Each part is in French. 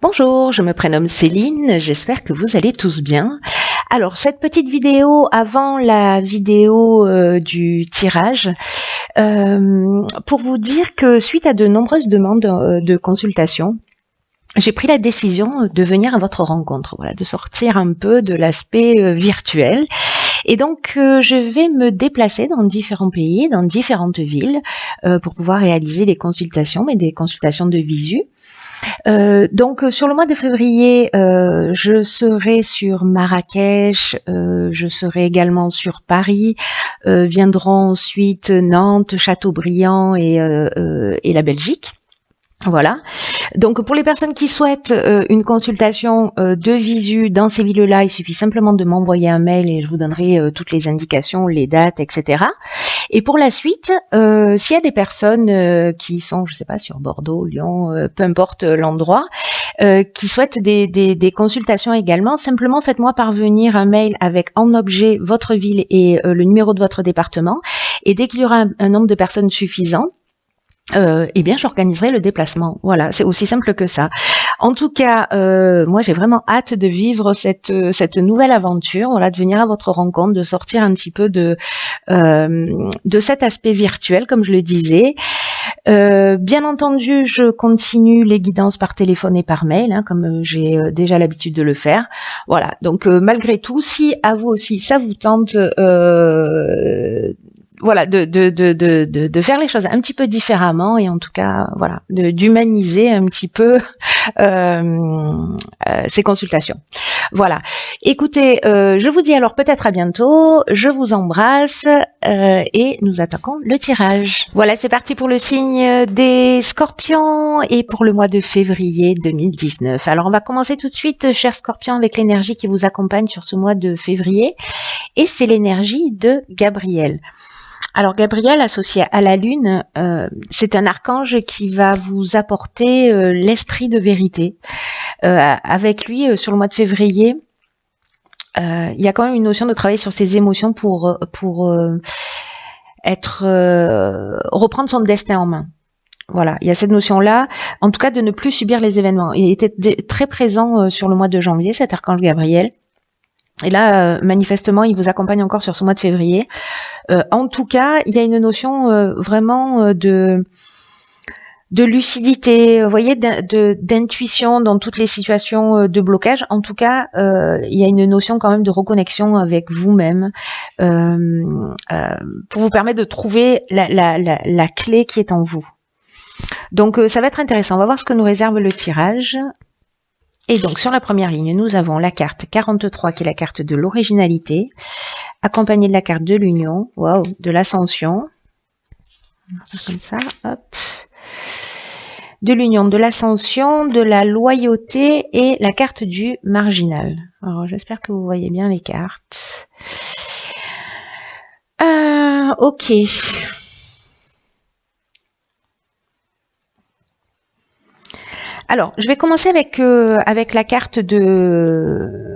Bonjour, je me prénomme Céline, j'espère que vous allez tous bien. Alors, cette petite vidéo avant la vidéo du tirage, pour vous dire que suite à de nombreuses demandes de consultation, j'ai pris la décision de venir à votre rencontre, voilà, de sortir un peu de l'aspect virtuel. Et donc, je vais me déplacer dans différents pays, dans différentes villes, pour pouvoir réaliser les consultations, mais des consultations de visu. Donc sur le mois de février, je serai sur Marrakech, je serai également sur Paris, viendront ensuite Nantes, Châteaubriand et la Belgique. Voilà. Donc pour les personnes qui souhaitent une consultation de visu dans ces villes-là, il suffit simplement de m'envoyer un mail et je vous donnerai toutes les indications, les dates, etc. Et pour la suite, s'il y a des personnes qui sont, je sais pas, sur Bordeaux, Lyon, peu importe l'endroit, qui souhaitent des consultations également, simplement faites-moi parvenir un mail avec en objet votre ville et le numéro de votre département. Et dès qu'il y aura un nombre de personnes suffisant, eh bien, j'organiserai le déplacement. Voilà, c'est aussi simple que ça. En tout cas, moi, j'ai vraiment hâte de vivre cette nouvelle aventure, voilà, de venir à votre rencontre, de sortir un petit peu de cet aspect virtuel, comme je le disais. Bien entendu, je continue les guidances par téléphone et par mail, hein, comme j'ai déjà l'habitude de le faire. Voilà, donc malgré tout, si à vous aussi ça vous tente, voilà, de faire les choses un petit peu différemment et en tout cas, voilà, d'humaniser un petit peu ces consultations. Voilà. Écoutez, je vous dis alors peut-être à bientôt. Je vous embrasse et nous attaquons le tirage. Voilà, c'est parti pour le signe des Scorpions et pour le mois de février 2019. Alors, on va commencer tout de suite, chers Scorpions, avec l'énergie qui vous accompagne sur ce mois de février et c'est l'énergie de Gabriel. Alors Gabriel, associé à la Lune, c'est un archange qui va vous apporter l'esprit de vérité. Avec lui, sur le mois de février, il y a quand même une notion de travailler sur ses émotions pour reprendre son destin en main. Voilà, il y a cette notion-là, en tout cas de ne plus subir les événements. Il était très présent sur le mois de janvier, cet archange Gabriel. Et là, manifestement, il vous accompagne encore sur ce mois de février. En tout cas, il y a une notion vraiment de lucidité, vous voyez, d'intuition dans toutes les situations de blocage. En tout cas, il y a une notion quand même de reconnexion avec vous-même pour vous permettre de trouver la clé qui est en vous. Donc, ça va être intéressant. On va voir ce que nous réserve le tirage. Et donc, sur la première ligne, nous avons la carte 43, qui est la carte de l'originalité, accompagnée de la carte de l'union, waouh, de l'ascension. Comme ça, hop. De l'union, de l'ascension, de la loyauté et la carte du marginal. Alors, j'espère que vous voyez bien les cartes. Ok. Alors, je vais commencer avec la carte de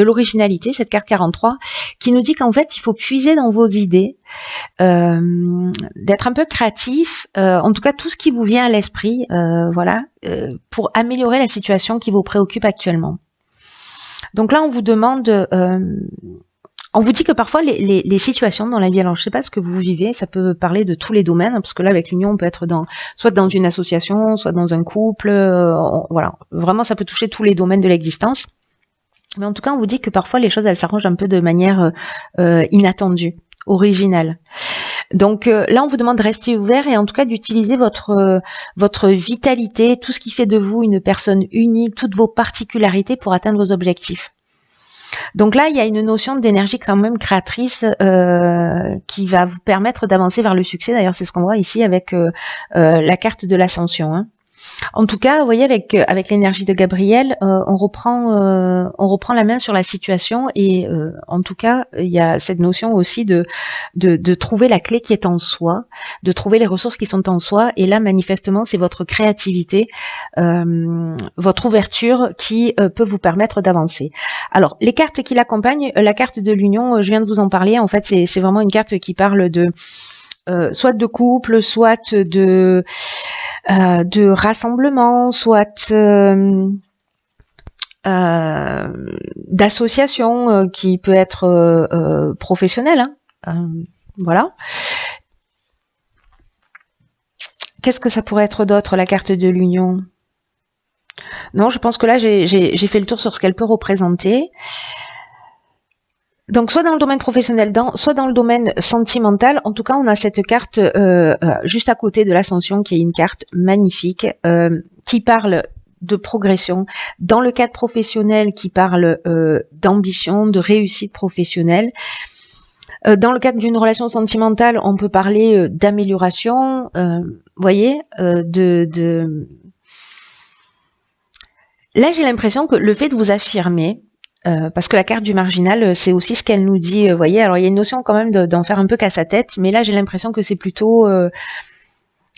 l'originalité, cette carte 43, qui nous dit qu'en fait, il faut puiser dans vos idées, d'être un peu créatif, en tout cas tout ce qui vous vient à l'esprit, voilà, pour améliorer la situation qui vous préoccupe actuellement. Donc là, on vous demande... on vous dit que parfois les situations dans la vie, alors je ne sais pas ce que vous vivez, ça peut parler de tous les domaines, parce que là avec l'union on peut être soit dans une association, soit dans un couple, voilà, vraiment ça peut toucher tous les domaines de l'existence. Mais en tout cas on vous dit que parfois les choses elles s'arrangent un peu de manière inattendue, originale. Donc là on vous demande de rester ouvert et en tout cas d'utiliser votre vitalité, tout ce qui fait de vous une personne unique, toutes vos particularités pour atteindre vos objectifs. Donc là, il y a une notion d'énergie quand même créatrice qui va vous permettre d'avancer vers le succès. D'ailleurs, c'est ce qu'on voit ici avec la carte de l'ascension. Hein. En tout cas, vous voyez, avec l'énergie de Gabriel, on reprend la main sur la situation et en tout cas, il y a cette notion aussi de trouver la clé qui est en soi, de trouver les ressources qui sont en soi. Et là, manifestement, c'est votre créativité, votre ouverture qui peut vous permettre d'avancer. Alors, les cartes qui l'accompagnent, la carte de l'union, je viens de vous en parler. En fait, c'est vraiment une carte qui parle de soit de couple, soit de rassemblement, soit d'association qui peut être professionnelle. Hein. Voilà. Qu'est-ce que ça pourrait être d'autre, la carte de l'union? Non, je pense que là, j'ai fait le tour sur ce qu'elle peut représenter. Donc, soit dans le domaine professionnel, soit dans le domaine sentimental. En tout cas, on a cette carte juste à côté de l'ascension, qui est une carte magnifique, qui parle de progression. Dans le cadre professionnel, qui parle d'ambition, de réussite professionnelle. Dans le cadre d'une relation sentimentale, on peut parler d'amélioration, voyez, Là, j'ai l'impression que le fait de vous affirmer, parce que la carte du marginal, c'est aussi ce qu'elle nous dit, voyez, alors il y a une notion quand même d'en faire un peu qu'à sa tête, mais là, j'ai l'impression que c'est plutôt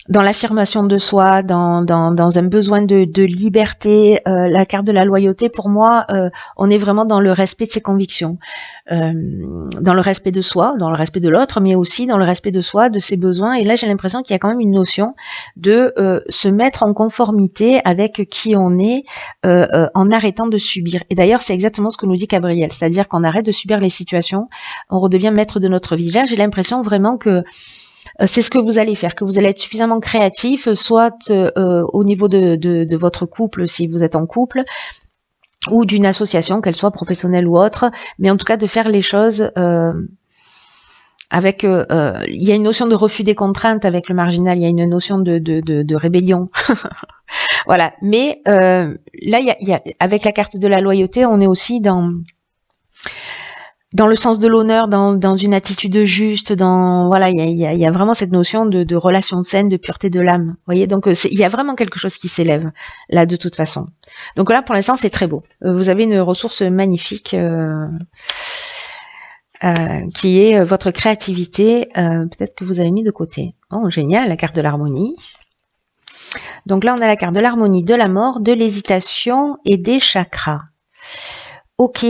dans l'affirmation de soi, dans un besoin de liberté. La carte de la loyauté, pour moi, on est vraiment dans le respect de ses convictions, dans le respect de soi, dans le respect de l'autre, mais aussi dans le respect de soi, de ses besoins. Et là, j'ai l'impression qu'il y a quand même une notion de se mettre en conformité avec qui on est, en arrêtant de subir. Et d'ailleurs, c'est exactement ce que nous dit Gabriel, c'est-à-dire qu'on arrête de subir les situations, on redevient maître de notre vie. Là, j'ai l'impression vraiment que c'est ce que vous allez faire, que vous allez être suffisamment créatif, soit au niveau de votre couple, si vous êtes en couple, ou d'une association, qu'elle soit professionnelle ou autre, mais en tout cas de faire les choses avec... il y a une notion de refus des contraintes avec le marginal, il y a une notion de rébellion. Voilà, mais là, avec la carte de la loyauté, on est aussi dans le sens de l'honneur, dans une attitude juste, voilà, il y a vraiment cette notion de relation saine, de pureté de l'âme. Vous voyez, donc il y a vraiment quelque chose qui s'élève là de toute façon. Donc là, pour l'instant, c'est très beau. Vous avez une ressource magnifique qui est votre créativité. Peut-être que vous avez mis de côté. Oh, génial, la carte de l'harmonie. Donc là, on a la carte de l'harmonie, de la mort, de l'hésitation et des chakras. Ok,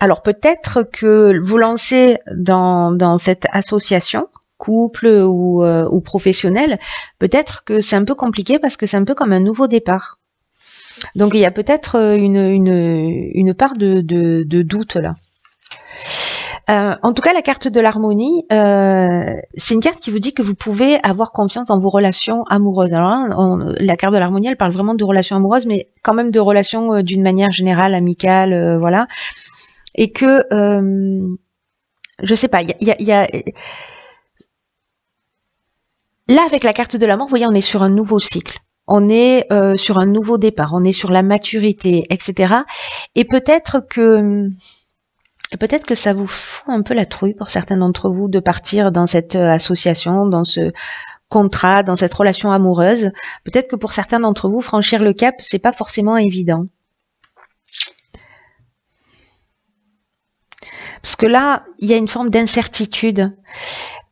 alors peut-être que vous lancez dans cette association, couple ou professionnel, peut-être que c'est un peu compliqué parce que c'est un peu comme un nouveau départ. Donc il y a peut-être une part de doute là. En tout cas, la carte de l'harmonie, c'est une carte qui vous dit que vous pouvez avoir confiance dans vos relations amoureuses. Alors là, la carte de l'harmonie, elle parle vraiment de relations amoureuses, mais quand même de relations d'une manière générale, amicale, voilà. Et que, je sais pas, il y a... Là, avec la carte de la mort, vous voyez, on est sur un nouveau cycle. On est sur un nouveau départ, on est sur la maturité, etc. Et peut-être que ça vous fout un peu la trouille pour certains d'entre vous de partir dans cette association, dans ce contrat, dans cette relation amoureuse. Peut-être que pour certains d'entre vous, franchir le cap, c'est pas forcément évident. Parce que là, il y a une forme d'incertitude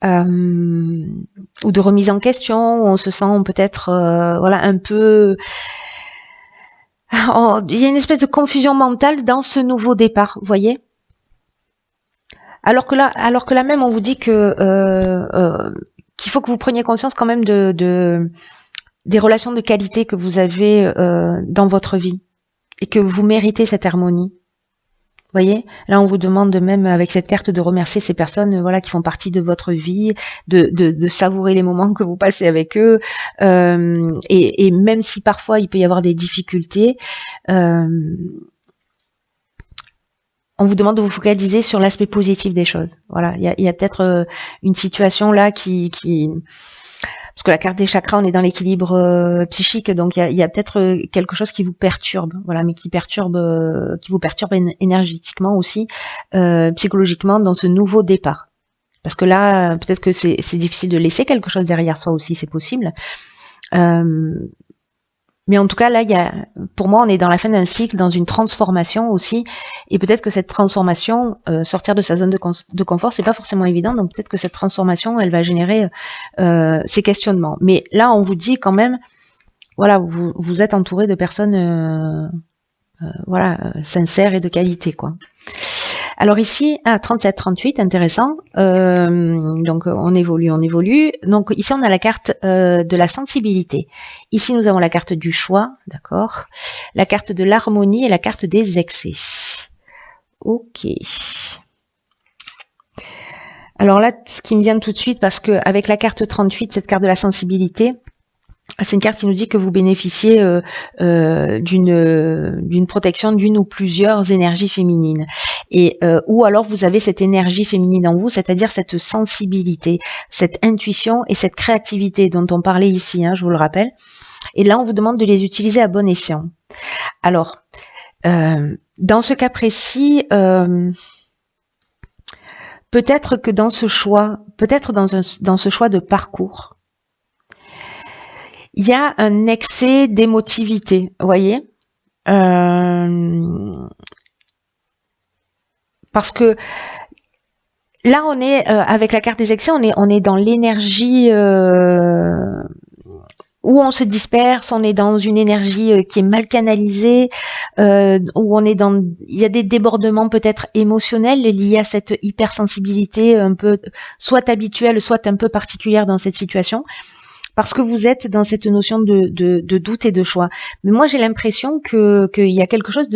ou de remise en question, où on se sent peut-être voilà, un peu... il y a une espèce de confusion mentale dans ce nouveau départ, vous voyez ? Alors que là même, on vous dit que qu'il faut que vous preniez conscience quand même des relations de qualité que vous avez dans votre vie et que vous méritez cette harmonie. Vous voyez, là on vous demande même avec cette carte de remercier ces personnes voilà, qui font partie de votre vie, de savourer les moments que vous passez avec eux, et même si parfois il peut y avoir des difficultés, on vous demande de vous focaliser sur l'aspect positif des choses. Voilà, il y a peut-être une situation là qui parce que la carte des chakras, on est dans l'équilibre psychique, donc il y a peut-être quelque chose qui vous perturbe, voilà, mais qui vous perturbe énergétiquement aussi, psychologiquement dans ce nouveau départ. Parce que là, peut-être que c'est difficile de laisser quelque chose derrière soi aussi, c'est possible. Mais en tout cas, là, pour moi, on est dans la fin d'un cycle, dans une transformation aussi. Et peut-être que cette transformation, sortir de sa zone de confort, c'est pas forcément évident. Donc peut-être que cette transformation, elle va générer ces questionnements. Mais là, on vous dit quand même, voilà, vous êtes entouré de personnes, voilà, sincères et de qualité, quoi. Alors ici, 37, 38, intéressant. Donc on évolue, on évolue. Donc ici, on a la carte de la sensibilité. Ici, nous avons la carte du choix, d'accord. La carte de l'harmonie et la carte des excès. Ok. Alors là, ce qui me vient tout de suite, parce que avec la carte 38, cette carte de la sensibilité, c'est une carte qui nous dit que vous bénéficiez d'une protection d'une ou plusieurs énergies féminines. Et ou alors vous avez cette énergie féminine en vous, c'est-à-dire cette sensibilité, cette intuition et cette créativité dont on parlait ici, hein, je vous le rappelle. Et là, on vous demande de les utiliser à bon escient. Alors, dans ce cas précis, peut-être que dans ce choix, peut-être dans ce choix de parcours, il y a un excès d'émotivité, vous voyez, parce que là, on est avec la carte des excès, on est dans l'énergie où on se disperse, on est dans une énergie qui est mal canalisée, où on est dans, il y a des débordements peut-être émotionnels liés à cette hypersensibilité un peu, soit habituelle, soit un peu particulière dans cette situation. Parce que vous êtes dans cette notion de doute et de choix. Mais moi, j'ai l'impression qu'il y a quelque chose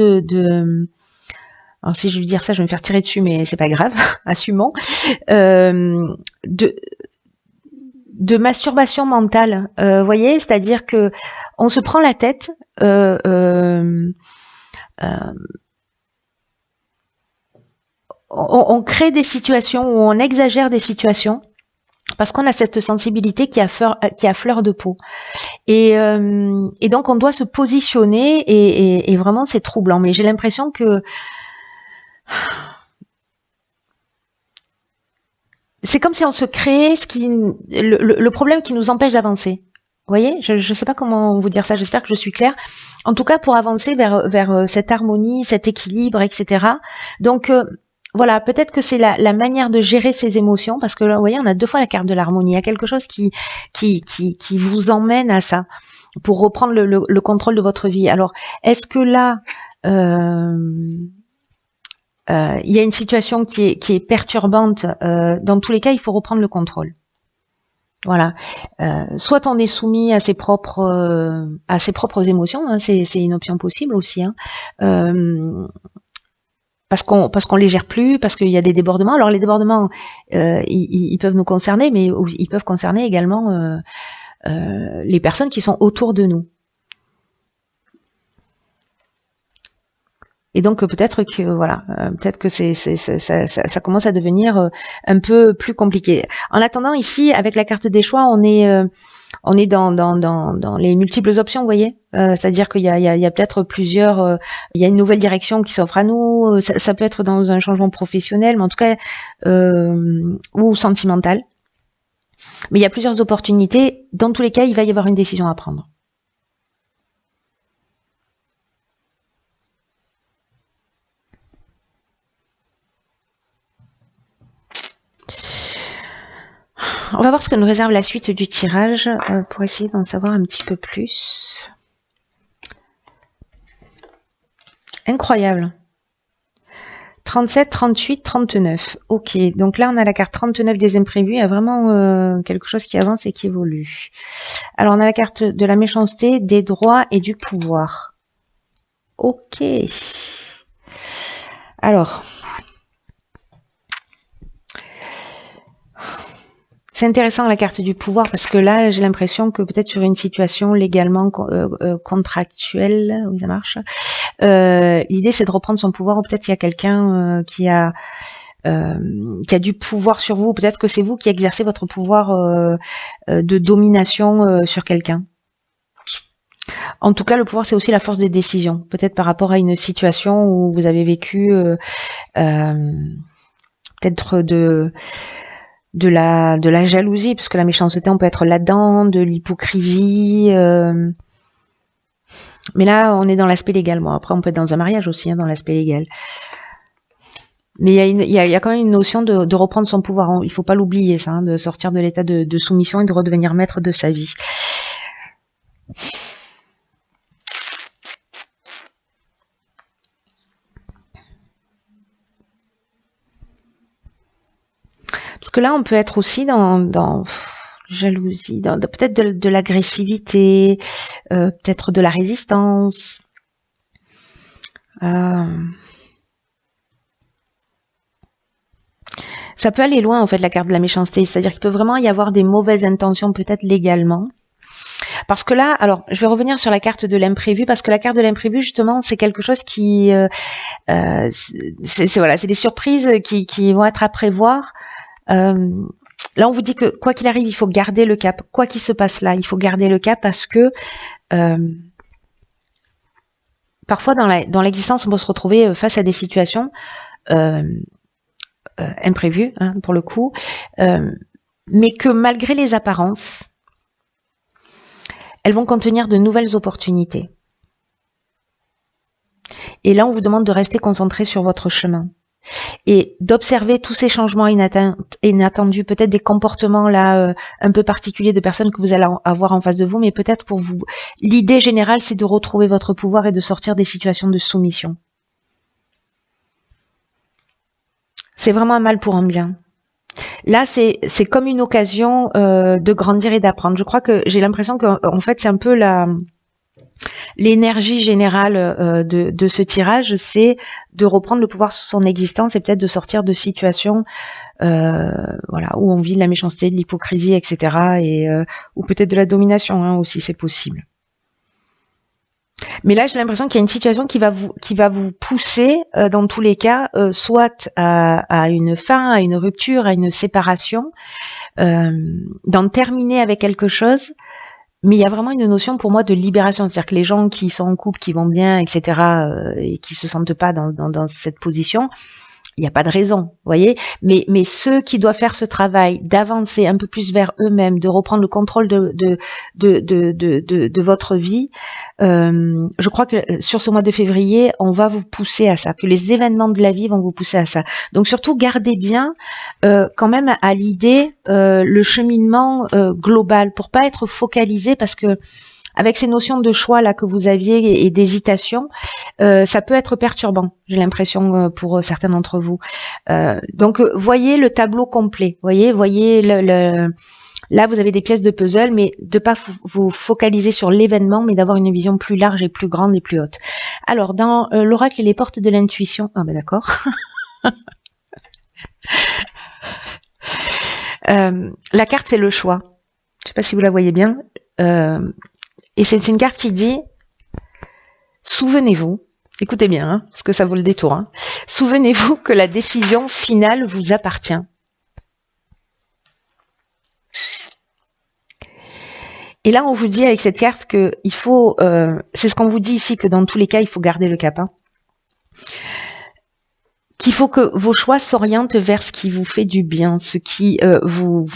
alors si je veux dire ça, je vais me faire tirer dessus, mais c'est pas grave, assumons, de masturbation mentale. Voyez, c'est-à-dire que on se prend la tête. On crée des situations où on exagère des situations parce qu'on a cette sensibilité qui a fleur de peau. Et donc, on doit se positionner et vraiment, c'est troublant. Mais j'ai l'impression que c'est comme si on se créait le problème qui nous empêche d'avancer. Vous voyez, je ne sais pas comment vous dire ça, j'espère que je suis claire. En tout cas, pour avancer vers cette harmonie, cet équilibre, etc. Donc, voilà, peut-être que c'est la manière de gérer ses émotions, parce que là, vous voyez, on a 2 fois la carte de l'harmonie. Il y a quelque chose qui vous emmène à ça, pour reprendre le contrôle de votre vie. Alors, est-ce que là, il y a une situation qui est perturbante, dans tous les cas, il faut reprendre le contrôle. Voilà. Soit on est soumis à ses propres émotions, hein, c'est une option possible aussi, hein. Parce qu'on les gère plus, parce qu'il y a des débordements. Alors les débordements, ils peuvent nous concerner, mais ils peuvent concerner également les personnes qui sont autour de nous. Et donc peut-être que voilà, peut-être que ça commence à devenir un peu plus compliqué. En attendant, ici, avec la carte des choix, on est dans les multiples options, vous voyez. C'est-à-dire qu'il y a peut-être plusieurs, il y a une nouvelle direction qui s'offre à nous. Ça peut être dans un changement professionnel, mais en tout cas ou sentimental. Mais il y a plusieurs opportunités. Dans tous les cas, il va y avoir une décision à prendre. On va voir ce que nous réserve la suite du tirage pour essayer d'en savoir un petit peu plus. Incroyable. 37, 38, 39. Ok, donc là on a la carte 39 des imprévus. Il y a vraiment quelque chose qui avance et qui évolue. Alors on a la carte de la méchanceté, des droits et du pouvoir. Ok. Alors... c'est intéressant la carte du pouvoir parce que là j'ai l'impression que peut-être sur une situation légalement contractuelle, oui ça marche, l'idée c'est de reprendre son pouvoir, ou peut-être qu'il y a quelqu'un qui a du pouvoir sur vous, peut-être que c'est vous qui exercez votre pouvoir de domination sur quelqu'un. En tout cas, le pouvoir, c'est aussi la force de décision. Peut-être par rapport à une situation où vous avez vécu peut-être de la jalousie, parce que la méchanceté, on peut être là-dedans, de l'hypocrisie. Mais là, on est dans l'aspect légal. Bon, après, on peut être dans un mariage aussi, hein, dans l'aspect légal. Mais il y a quand même une notion de reprendre son pouvoir. Il ne faut pas l'oublier, ça, hein, de sortir de l'état de soumission et de redevenir maître de sa vie. que là, on peut être aussi dans jalousie, peut-être de l'agressivité, peut-être de la résistance. Ça peut aller loin, en fait, la carte de la méchanceté. C'est-à-dire qu'il peut vraiment y avoir des mauvaises intentions, peut-être légalement. Parce que là, alors, je vais revenir sur la carte de l'imprévu, parce que la carte de l'imprévu, justement, c'est quelque chose qui... c'est des surprises qui vont être à prévoir. Là, on vous dit que, quoi qu'il arrive, il faut garder le cap. Quoi qu'il se passe là, il faut garder le cap parce que... parfois, dans l'existence, on peut se retrouver face à des situations imprévues, hein, pour le coup, mais que malgré les apparences, elles vont contenir de nouvelles opportunités. Et là, on vous demande de rester concentré sur votre chemin et d'observer tous ces changements inattendus, peut-être des comportements là un peu particuliers de personnes que vous allez avoir en face de vous, mais peut-être pour vous, l'idée générale, c'est de retrouver votre pouvoir et de sortir des situations de soumission. C'est vraiment un mal pour un bien. Là, c'est comme une occasion de grandir et d'apprendre. Je crois que j'ai l'impression qu'en fait, c'est un peu l'énergie générale de ce tirage, c'est de reprendre le pouvoir sur son existence et peut-être de sortir de situations voilà, où on vit de la méchanceté, de l'hypocrisie, etc. Ou peut-être de la domination, hein, aussi, c'est possible. Mais là, j'ai l'impression qu'il y a une situation qui va vous pousser, dans tous les cas, soit à une fin, à une rupture, à une séparation, d'en terminer avec quelque chose. Mais il y a vraiment une notion pour moi de libération, c'est-à-dire que les gens qui sont en couple, qui vont bien, etc., et qui se sentent pas dans cette position, il n'y a pas de raison, vous voyez. Mais ceux qui doivent faire ce travail d'avancer un peu plus vers eux-mêmes, de reprendre le contrôle de votre vie, je crois que sur ce mois de février, on va vous pousser à ça, que les événements de la vie vont vous pousser à ça. Donc surtout, gardez bien quand même à l'idée le cheminement global, pour pas être focalisé, parce que avec ces notions de choix là que vous aviez et d'hésitation, ça peut être perturbant, j'ai l'impression, pour certains d'entre vous. Donc voyez le tableau complet, voyez là vous avez des pièces de puzzle, mais de pas vous focaliser sur l'événement, mais d'avoir une vision plus large et plus grande et plus haute. Alors dans l'oracle et les portes de l'intuition, ah ben d'accord. La carte c'est le choix. Je sais pas si vous la voyez bien. Et c'est une carte qui dit, souvenez-vous, écoutez bien, hein, parce que ça vaut le détour, hein, souvenez-vous que la décision finale vous appartient. Et là, on vous dit avec cette carte que il faut, c'est ce qu'on vous dit ici, que dans tous les cas, il faut garder le cap, hein, qu'il faut que vos choix s'orientent vers ce qui vous fait du bien, ce qui vous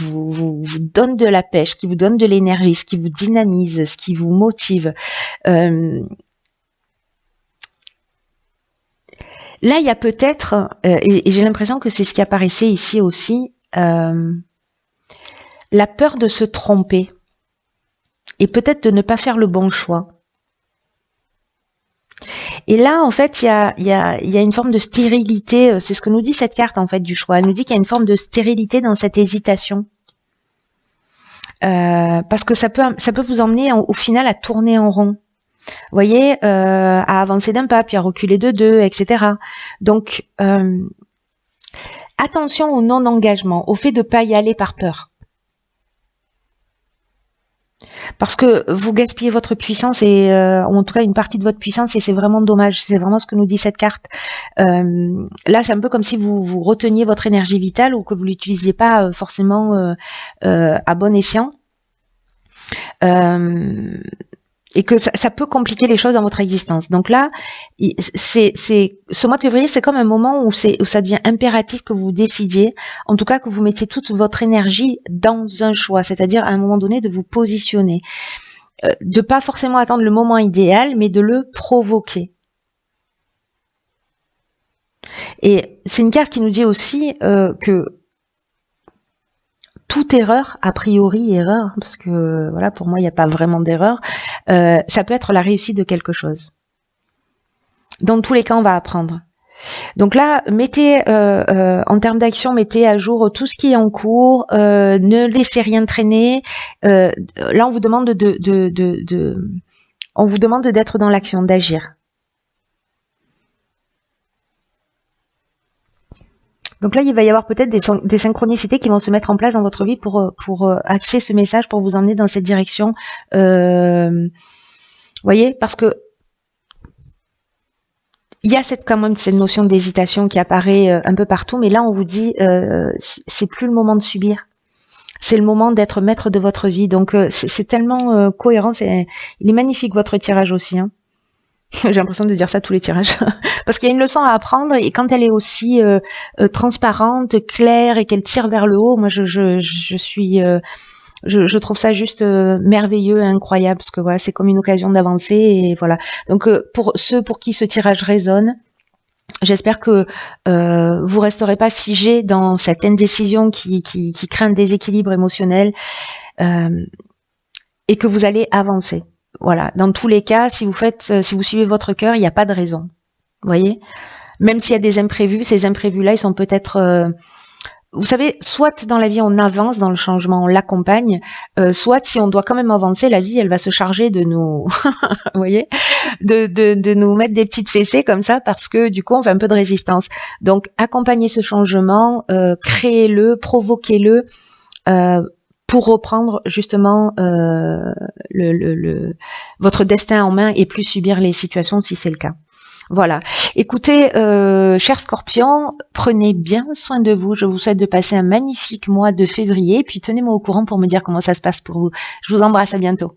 donne de la pêche, qui vous donne de l'énergie, ce qui vous dynamise, ce qui vous motive. Là, il y a peut-être, et j'ai l'impression que c'est ce qui apparaissait ici aussi, la peur de se tromper et peut-être de ne pas faire le bon choix. Et là, en fait, il y a une forme de stérilité, c'est ce que nous dit cette carte, en fait, du choix. Elle nous dit qu'il y a une forme de stérilité dans cette hésitation. Parce que ça peut vous emmener au final à tourner en rond. Vous voyez, à avancer d'un pas, puis à reculer de deux, etc. Donc, attention au non-engagement, au fait de ne pas y aller par peur. Parce que vous gaspillez votre puissance, et en tout cas une partie de votre puissance, et c'est vraiment dommage. C'est vraiment ce que nous dit cette carte. Là, c'est un peu comme si vous reteniez votre énergie vitale, ou que vous l'utilisiez pas forcément à bon escient. Et que ça peut compliquer les choses dans votre existence. Donc là, ce mois de février, c'est comme un moment où ça devient impératif que vous décidiez, en tout cas que vous mettiez toute votre énergie dans un choix, c'est-à-dire à un moment donné de vous positionner, de pas forcément attendre le moment idéal, mais de le provoquer. Et c'est une carte qui nous dit aussi que toute erreur, a priori erreur, parce que voilà, pour moi il n'y a pas vraiment d'erreur, ça peut être la réussite de quelque chose. Dans tous les cas, on va apprendre. Donc là, mettez en termes d'action, mettez à jour tout ce qui est en cours, ne laissez rien traîner. Là, on vous demande on vous demande d'être dans l'action, d'agir. Donc là, il va y avoir peut-être des synchronicités qui vont se mettre en place dans votre vie pour axer ce message, pour vous emmener dans cette direction. Voyez, parce que il y a quand même cette notion d'hésitation qui apparaît un peu partout, mais là, on vous dit, c'est plus le moment de subir. C'est le moment d'être maître de votre vie. Donc, c'est tellement cohérent. Il est magnifique, votre tirage aussi. Hein. J'ai l'impression de dire ça tous les tirages. Parce qu'il y a une leçon à apprendre et quand elle est aussi transparente, claire et qu'elle tire vers le haut, moi, je trouve ça juste merveilleux, incroyable, parce que voilà, c'est comme une occasion d'avancer et voilà. Donc pour ceux pour qui ce tirage résonne, j'espère que vous resterez pas figé dans cette indécision qui crée un déséquilibre émotionnel et que vous allez avancer. Voilà. Dans tous les cas, si vous suivez votre cœur, il n'y a pas de raison. Vous voyez, même s'il y a des imprévus, ces imprévus-là, ils sont peut-être vous savez, soit dans la vie on avance dans le changement, on l'accompagne, soit si on doit quand même avancer, la vie elle va se charger de nous, vous voyez, de nous mettre des petites fessées comme ça parce que du coup on fait un peu de résistance. Donc accompagnez ce changement, créez-le, provoquez-le pour reprendre justement votre destin en main et plus subir les situations si c'est le cas. Voilà. Écoutez, chers scorpions, prenez bien soin de vous. Je vous souhaite de passer un magnifique mois de février. Puis tenez-moi au courant pour me dire comment ça se passe pour vous. Je vous embrasse, à bientôt.